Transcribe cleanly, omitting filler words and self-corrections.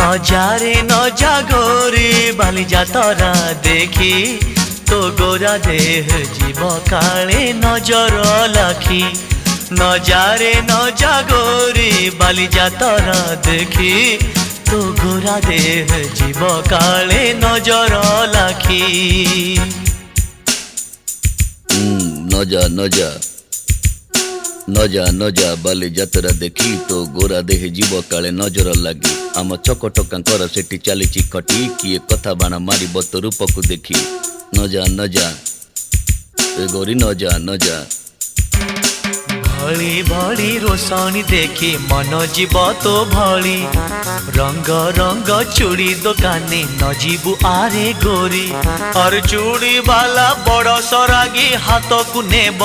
নজারে নজা গোরি বালি যাতরা দেখি তো গোরা দেহ জীব কালে নজর লাখি নজারে নজা গোরি বালি যাতরা দেখি তো গোরা দেহ জীব কালে নজর লাখি নজা নজা নজা নজা বালি যাত্ରା দেখি তো গোরা দেহে জীବ କାଳେ ନଜର ଲାଗି ଆମ ଚକଟକାଙ୍କର ସେଠି ଚାଲିଛି ଖଟି କିଏ କଥା ବାଣ ମାରିବ ତ ରୂପକୁ ଦେଖି ନଜା ନଜା ଏ ଗୋରି ନଜା ନଜା भली भली रोशनी देखी मन जीव तो भली रंग रंग चूड़ी दुकानी न जीवु आरे गोरी और चूड़ी वाला बड़ सरागी हाथ को नेब